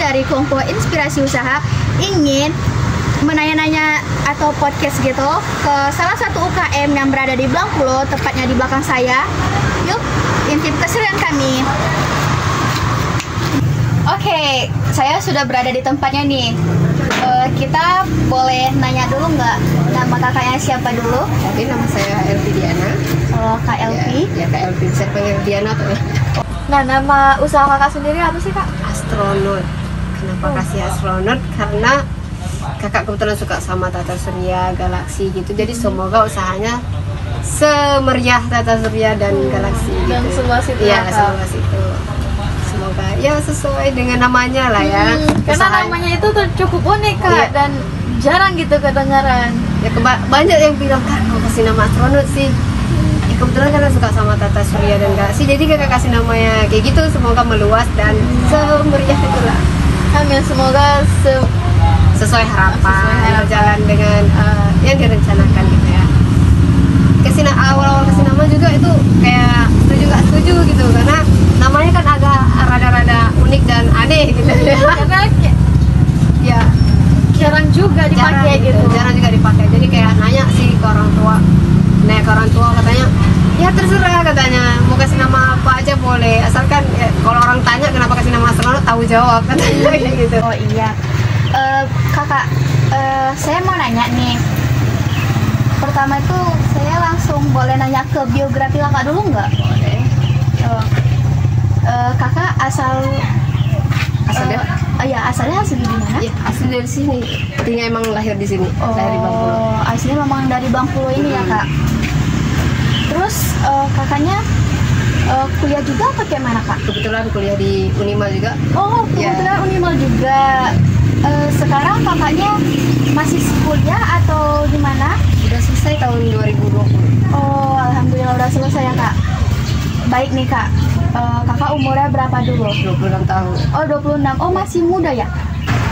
Dari kelompok inspirasi usaha ingin menanya-nanya atau podcast gitu ke salah satu UKM yang berada di Blangpulo, tepatnya di belakang saya. Yuk, intip keserian kami. Oke, saya sudah berada di tempatnya nih. Kita boleh nanya dulu nggak? Nama kakaknya siapa dulu? Oke, nama saya Elvi Diana. Oh, Kak Elvi. Ya, Kak Elvi. Saya panggil Diana tuh. Nah, nama usaha kakak sendiri apa sih, Kak? Astronot. Kenapa kasih astronot? Karena kakak kebetulan suka sama tata surya, galaksi gitu. Jadi semoga usahanya semeriah tata surya dan galaksi dan gitu. seluas itu ya, seluas itu. Semoga ya sesuai dengan namanya lah ya. Karena namanya itu tuh cukup unik, Kak, ya. dan jarang gitu kedengaran. Ya banyak yang bilang, Kak, kok kasih nama astronot sih? Ya kebetulan karena suka sama tata surya dan galaksi, jadi kakak kasih namanya kayak gitu. Semoga meluas dan semeriah itulah. Amin, semoga sesuai harapan, berjalan dengan yang direncanakan gitu ya. Awal-awal kasih nama juga itu kayak setuju nggak setuju gitu, karena namanya kan agak rada-rada unik dan aneh gitu ya. Karena ya jarang juga dipakai gitu. Jarang juga dipakai. Jadi kayak nanya sih ke orang tua. Nanya ke orang tua, katanya ya terserah, katanya mau kasih nama apa aja boleh, asalkan ya, kalau orang tanya kenapa kasih nama astronot tahu jawab, katanya kayak gitu. Oh iya, kakak, saya mau nanya nih. Pertama itu saya langsung boleh nanya ke biografi kakak dulu nggak? Boleh. Kakak asalnya? Ya, asalnya asli di mana? Ya, asli dari sini. Artinya emang lahir di sini. Lahir di Bangpulo. Aslinya memang dari Bangpulo ini ya, Kak. Terus kakaknya kuliah juga apa kayak mana, Kak? Kebetulan kuliah di Unima juga. Oh, kebetulan Unima juga. Sekarang kakaknya masih kuliah atau gimana? Udah selesai tahun 2020. Oh, alhamdulillah udah selesai ya, Kak. Baik nih, Kak. Kakak umurnya berapa dulu? 26 tahun. Oh, 26. Oh, masih muda ya?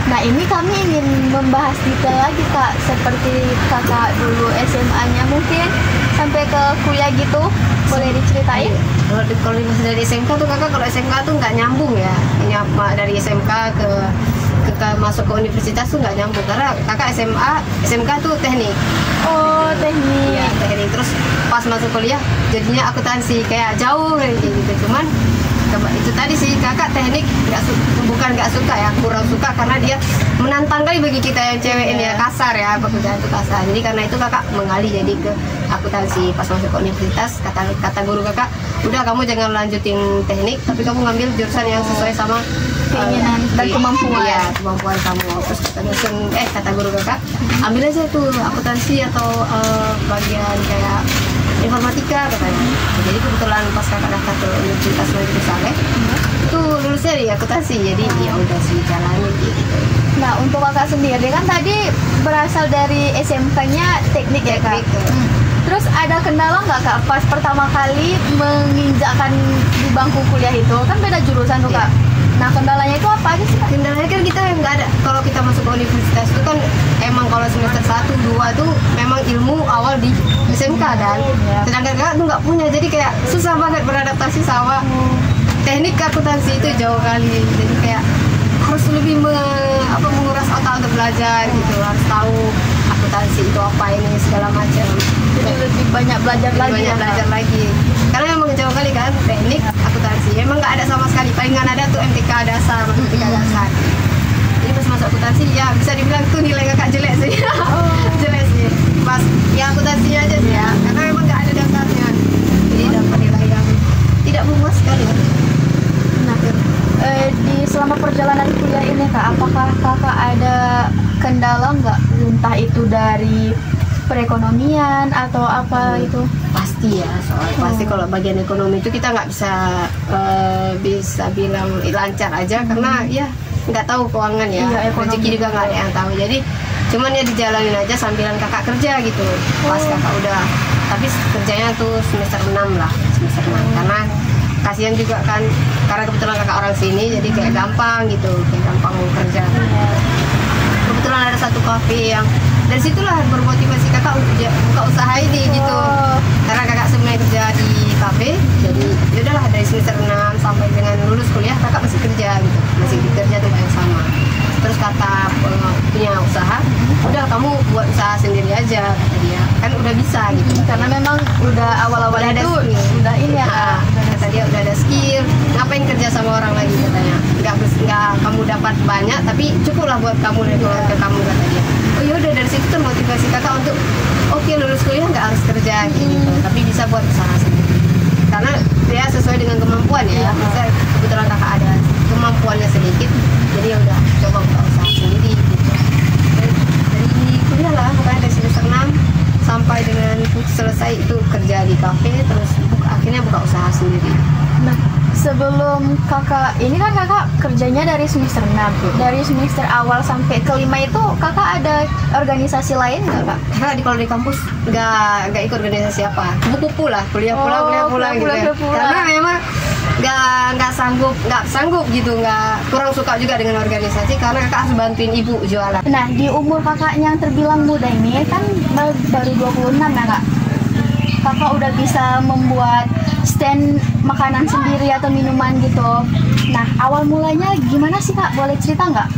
Nah, ini kami ingin membahas detail lagi, Kak. Seperti kakak dulu SMA-nya mungkin sampai ke kuliah gitu. Boleh diceritain? Kalau masih dari SMK tuh kakak, kalau SMK tuh nggak nyambung ya. Dari SMK ke masuk ke universitas tuh nggak nyambung, karena kakak SMK tuh teknik. Oh, teknik. Ya, teknik. Terus pas masuk kuliah jadinya akuntansi, kayak jauh kayak gitu. Cuman itu tadi sih, kakak teknik bukan nggak suka ya, kurang suka karena dia menantang kali bagi kita yang cewek ini ya, kasar ya, pekerjaan itu kasar. Jadi karena itu kakak mengalih jadi ke akuntansi. Pas masuk ke universitas, kata guru kakak, udah kamu jangan lanjutin teknik, tapi kamu ngambil jurusan yang sesuai sama keinginan dan kemampuan. Iya, kemampuan kamu. Terus kata guru kakak, ambil aja tuh akuntansi atau bagian kayak informatika, katanya. Jadi kebetulan pas kakak daftar ke Universitas Negeri Saleh, itu lulusnya di akuntansi. Jadi ya udah sih jalanin gitu. Nah, untuk kakak sendiri kan tadi berasal dari SMK-nya teknik ya, Kak? Terus ada kendala nggak, Kak, pas pertama kali menginjakkan di bangku kuliah itu? Kan beda jurusan tuh, Kak. Nah, kendalanya itu apa aja sih, Kak? Kendalanya kan kita nggak ada. Kalau kita masuk ke universitas itu kan emang kalau semester 1, 2 tuh memang ilmu awal di SMK kan. Sedangkan kakak tuh nggak punya, jadi kayak susah banget beradaptasi sama teknik akuntansi itu jauh kali. Jadi kayak harus lebih menguras otak untuk belajar gitu, harus tahu akuntansi itu apa ini segala macam. Jadi lebih banyak belajar lagi. Karena emang jauh kali kan teknik akuntansi. Emang nggak ada sama sekali. Palingan ada tuh MTK dasar, Jadi pas masuk akuntansi ya bisa dibilang tuh nilai kakak jelek sih. Jelek sih. Pas yang akuntansi aja sih ya. Karena emang nggak ada dasarnya. Jadi dapat nilai yang tidak memuaskan ya. Nah, di selama perjalanan kuliah ini, Kak, apakah kakak ada kendala nggak? Entah itu dari perekonomian atau apa itu? Pasti ya, pasti kalau bagian ekonomi itu kita nggak bisa bilang lancar aja, karena ya nggak tahu keuangan ya, Iya, ekonomi. rezeki juga nggak ada yang tahu. Jadi cuman ya dijalanin aja sambilan kakak kerja gitu. Pas kakak udah, tapi kerjanya tuh semester 6 lah, semester 6 karena kasihan juga kan, karena kebetulan kakak orang sini jadi kayak gampang gitu, kayak gampang mau kerja. Kebetulan ada satu kafe yang dari situlah bermotivasi kakak untuk buka usaha ini gitu. Karena kakak sebenarnya kerja di kafe, jadi ya udahlah dari semester 6 sampai dengan lulus kuliah kakak masih kerja gitu, masih kerja tempat yang sama. Terus kata punya usaha, udah kamu buat usaha sendiri aja kata dia, kan udah bisa gitu. Karena memang udah awal-awal Udah ada itu skill. udah ini ya Kak. Kata dia udah ada skill, ngapain kerja sama orang lagi katanya. Nggak kamu dapat banyak, tapi cukuplah buat kamu dan keluarga kamu kata dia. Oh ya udah, dari situ tuh motivasi kakak untuk oke, lulus kuliah nggak harus kerja gitu, tapi bisa buat usaha sendiri. Karena dia sesuai dengan kemampuan ya. Bisa kebetulan kakak ada kemampuannya sedikit, jadi ya udah coba buka usaha sendiri gitu. Dan dari kuliah lah, pokoknya dari semester 6 sampai dengan selesai itu kerja di kafe, terus akhirnya buka usaha sendiri. Nah, sebelum kakak, ini kan kakak kerjanya dari semester 6. Dari semester awal sampai kelima itu kakak ada organisasi lain nggak Kak? Kalau di kampus nggak ikut organisasi apa, kupu-kupu lah, kuliah pulang gitu ya. Karena memang nggak sanggup gitu, kurang suka juga dengan organisasi karena kakak harus bantuin ibu jualan. Nah, di umur kakak yang terbilang muda ini kan baru 26 ya Kak. Kakak udah bisa membuat stand makanan sendiri atau minuman gitu. Nah, awal mulanya gimana sih Kak? Boleh cerita nggak?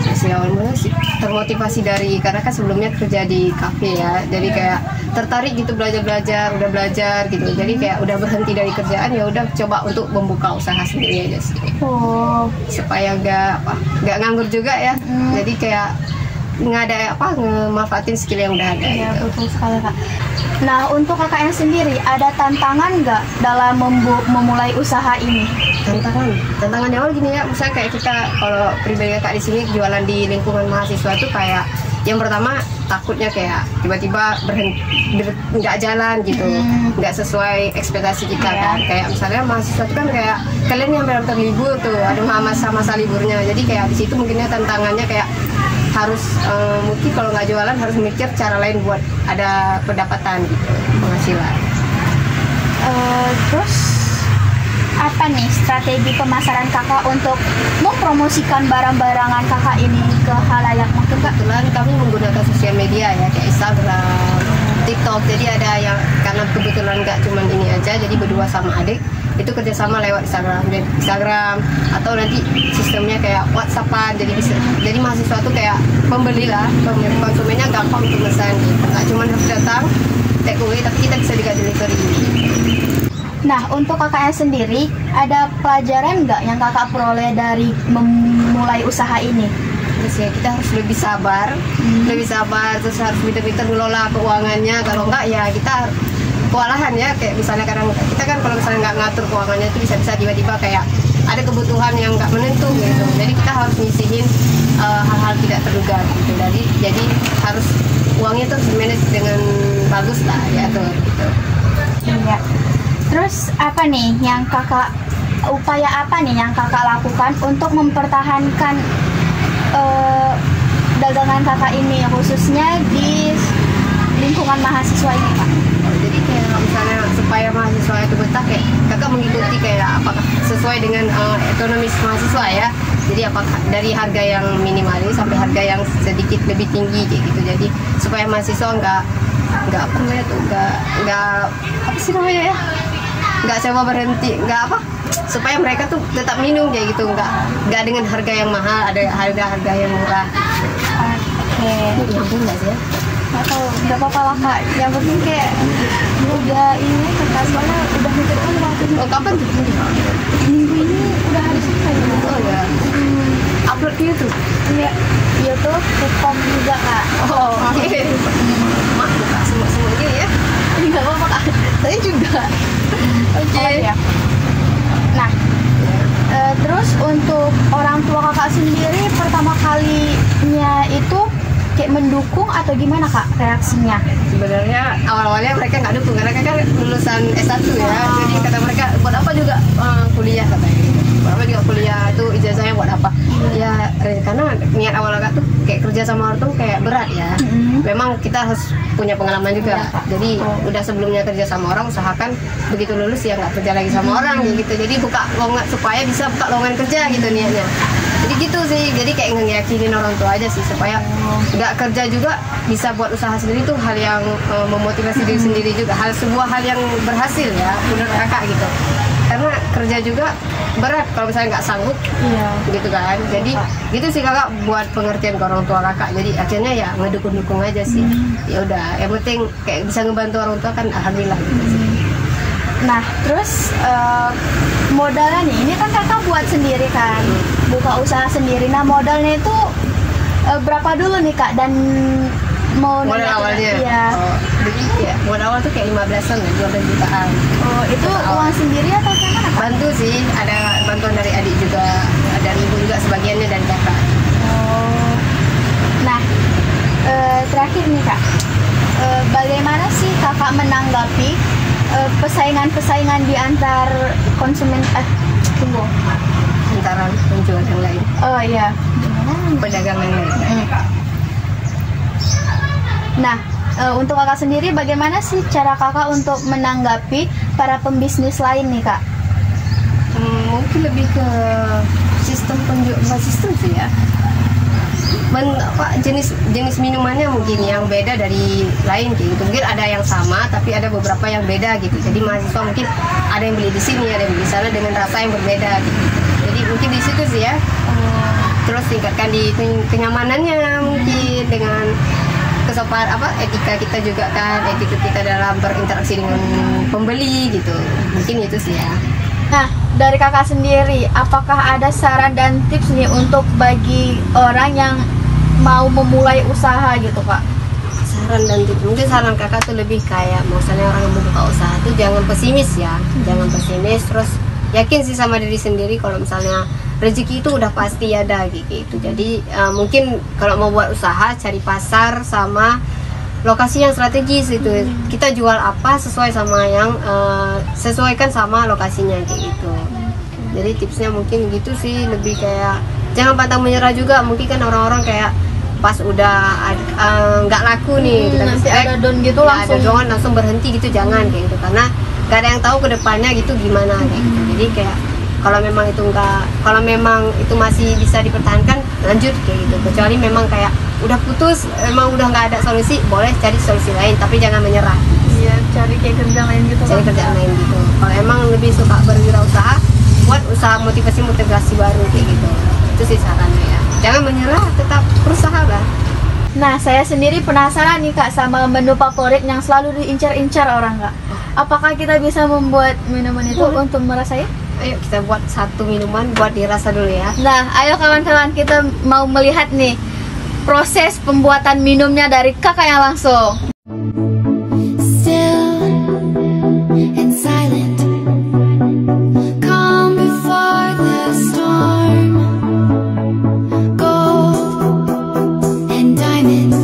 Awal mulanya sih termotivasi karena kan sebelumnya kerja di kafe ya, jadi kayak tertarik gitu udah belajar gitu, jadi kayak udah berhenti dari kerjaan, ya udah coba untuk membuka usaha sendiri aja sih. Supaya nggak nganggur juga ya. Jadi kayak nggak ada ngemanfaatin skill yang udah ada. Ya, gitu. betul sekali Kak. Nah, untuk kakaknya sendiri ada tantangan nggak dalam memulai usaha ini? Tantangannya awal gini ya, misalnya kayak kita kalau pribadi kakak di sini jualan di lingkungan mahasiswa tuh kayak yang pertama takutnya kayak tiba-tiba nggak jalan gitu, nggak sesuai ekspektasi kita kan. Kayak misalnya mahasiswa itu kan kayak kalian yang hampir libur tuh, ada masa liburnya, jadi kayak di situ mungkinnya tantangannya kayak harus mungkin kalau nggak jualan harus mikir cara lain buat ada pendapatan gitu, penghasilan. Terus apa nih strategi pemasaran kakak untuk mempromosikan barang-barangan kakak ini ke halayak mungkin Kak? Kebetulan kami menggunakan sosial media ya, kayak Instagram, TikTok. Jadi ada yang karena kebetulan nggak cuma ini aja, jadi berdua sama adik itu kerjasama lewat Instagram atau nanti sistemnya kayak WhatsAppan. Jadi mahasiswa tuh kayak pembeli lah, konsumennya gampang untuk pesan gitu. Nggak cuma harus datang take away, tapi kita bisa juga delivery. Nah, untuk kakaknya sendiri, ada pelajaran nggak yang kakak peroleh dari memulai usaha ini? Terus ya kita harus lebih sabar, terus harus pintar-pintar ngelola keuangannya. Kalau enggak ya kita kewalahan ya, kayak misalnya kadang kita kan kalau misalnya nggak ngatur keuangannya itu bisa tiba-tiba kayak ada kebutuhan yang nggak menentu gitu. Jadi kita harus ngisihin hal-hal tidak terduga gitu. Jadi harus uangnya tuh manage dengan bagus lah ya tuh gitu. Iya. Terus apa nih yang upaya apa nih yang kakak lakukan untuk mempertahankan dagangan kakak ini, khususnya di lingkungan mahasiswa ini Pak? Jadi kayak misalnya supaya mahasiswa itu betah, kayak kakak mengikuti kayak apakah sesuai dengan ekonomis mahasiswa ya. Jadi apakah dari harga yang minimalis sampai harga yang sedikit lebih tinggi kayak gitu. Jadi supaya mahasiswa nggak coba berhenti, supaya mereka tuh tetap minum kayak gitu, nggak dengan harga yang mahal, ada harga yang murah. Oke. Nggak sih ya? Nggak apa-apa lah Kak, yang penting kayak udah ini kakak soalnya udah mikirkan waktunya. Oh, kapan tuh? Minggu ini udah harus selesai. Oh ya. Upload ke YouTube? Iya, YouTube, TikTok juga Kak. Oh, oke. Mak buka semua gini ya? Nggak apa-apa Kak, saya juga. Oke. Ya. Nah, terus untuk orang tua kakak sendiri pertama kalinya itu kayak mendukung atau gimana Kak reaksinya? Sebenarnya awal-awalnya mereka nggak dukung karena kan lulusan S1 ya. Jadi kata mereka buat apa juga kuliah katanya. Buat apa juga kuliah itu ijazahnya buat apa? Ya karena niat awal kakak tuh kayak kerja sama orang tuh kayak berat ya. Memang kita harus punya pengalaman juga. Jadi udah sebelumnya kerja sama orang, usahakan begitu lulus ya nggak kerja lagi sama orang gitu. Jadi buka lowongan supaya bisa buka lowongan kerja gitu niatnya. Jadi gitu sih. Jadi kayak ngeyakinin orang tua aja sih supaya nggak kerja juga bisa buat usaha sendiri tuh hal yang memotivasi diri sendiri juga. Sebuah hal yang berhasil ya menurut kakak gitu. Karena kerja juga berat kalau misalnya nggak sanggup, gitu kan. Jadi gitu sih kakak buat pengertian ke orang tua kakak. Jadi akhirnya ya ngedukung-dukung aja sih. Ya udah, yang penting kayak bisa ngebantu orang tua kan alhamdulillah gitu sih. Nah, terus modalnya nih, ini kan kakak buat sendiri kan, buka usaha sendiri. Nah, modalnya itu berapa dulu nih kak? Dan modal awalnya? Iya. Jadi ya, modal awal tuh kayak 15-an ya, 12 jutaan. Oh, itu uang sendiri atau gimana kak? Bantu sih, ada bantuan dari adik juga, dari ibu juga sebagiannya dari kakak. Oh. Nah, terakhir nih kak, bagaimana sih kakak menanggapi persaingan di antar konsumen antara penjual yang lain. Oh iya. Pedagang yang lain. Nah, untuk kakak sendiri bagaimana sih cara kakak untuk menanggapi para pembisnis lain nih kak? Mungkin lebih ke sistem sistem sih ya. Jenis minumannya mungkin yang beda dari lain gitu. Mungkin ada yang sama tapi ada beberapa yang beda gitu. Jadi mahasiswa mungkin ada yang beli di sini, ada yang beli di sana dengan rasa yang berbeda gitu. Jadi mungkin di situ sih ya. Terus tingkatkan di kenyamanannya mungkin dengan kesopan etika kita juga kan, etika kita dalam berinteraksi dengan pembeli gitu. Mungkin itu sih ya. Nah, dari kakak sendiri, apakah ada saran dan tips nih untuk bagi orang yang mau memulai usaha gitu kak? Saran dan tips, mungkin saran kakak tuh lebih kayak misalnya orang yang mau buka usaha tuh jangan pesimis ya, jangan pesimis, terus yakin sih sama diri sendiri kalau misalnya rezeki itu udah pasti ada gitu. Jadi mungkin kalau mau buat usaha cari pasar sama lokasi yang strategis itu. Kita jual apa sesuai sama yang sesuaikan sama lokasinya kayak gitu. Jadi tipsnya mungkin gitu sih, lebih kayak jangan pantang menyerah juga. Mungkin kan orang-orang kayak pas udah nggak laku nih nanti ada down gitu langsung berhenti gitu, jangan kayak gitu, karena nggak ada yang tahu kedepannya gitu gimana kayak gitu. Jadi kayak kalau memang itu masih bisa dipertahankan, lanjut kayak gitu. Kecuali memang kayak udah putus, emang udah nggak ada solusi, boleh cari solusi lain, tapi jangan menyerah. Iya, cari kayak kerjaan lain gitu. Cari kerjaan lain gitu. Kalau emang lebih suka berwirausaha, buat usaha motivasi baru kayak gitu. Itu sih sarannya ya. Jangan menyerah, tetap berusaha lah. Nah, saya sendiri penasaran nih kak sama menu favorit yang selalu diincar-incar orang kak. Apakah kita bisa membuat minuman itu untuk merasai? Ayo kita buat satu minuman buat dirasa dulu ya. Nah, ayo kawan-kawan, kita mau melihat nih proses pembuatan minumnya dari kakak yang langsung. Still and silent, calm before the storm, gold and diamond,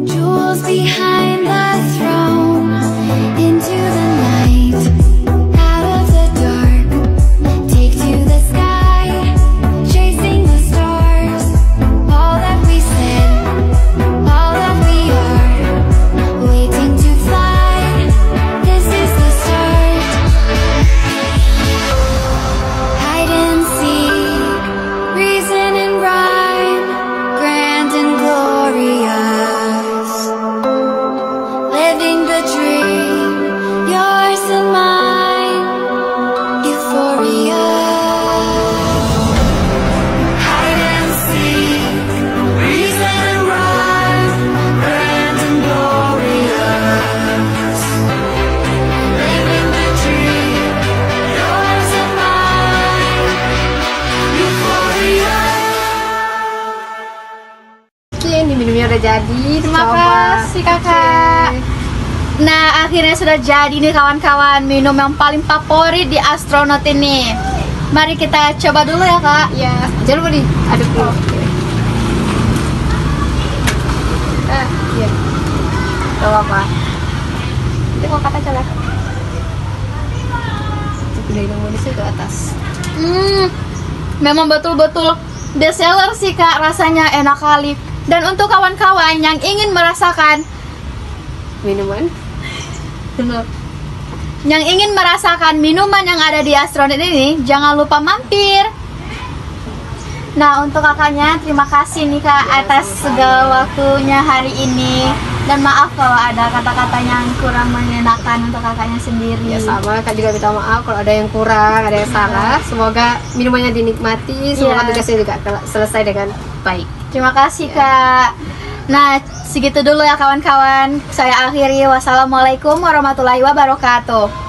jewels behind the throne, into the night, out of the dark, take to the sky, chasing the stars, all that we said, all that we are, waiting to fly, this is the start. Hide and seek, reason and rhyme, grand and glorious, living the dream, yours and mine, euphoria. Hide and seek, reason and rhyme, grand and glorious, living the dream, yours and mine, euphoria. Oke, ini minumnya udah jadi. Terima Coba. kasih kakak. Nah, akhirnya sudah jadi nih kawan-kawan minum yang paling favorit di Astronaut ini. Mari kita coba dulu ya kak. Ya, jangan lupa diaduk dulu. Iya. Gak apa-apa. Itu kok kakak coba. Cukup dari nomor di situ atas. Memang betul-betul best seller sih Kak, rasanya enak kali. Dan untuk kawan-kawan yang ingin merasakan Minuman. yang ingin merasakan minuman yang ada di Astronet ini, jangan lupa mampir. Nah, untuk kakaknya terima kasih nih Kak atas segala waktunya hari ini. Dan maaf kalau ada kata-kata yang kurang mengenakan untuk kakaknya sendiri. Ya sama, Kak juga minta maaf kalau ada yang kurang, ada yang salah. Semoga minumannya dinikmati, semoga tugasnya juga selesai dengan baik. Terima kasih Kak. Nah, segitu dulu ya kawan-kawan. Saya akhiri. Wassalamualaikum warahmatullahi wabarakatuh.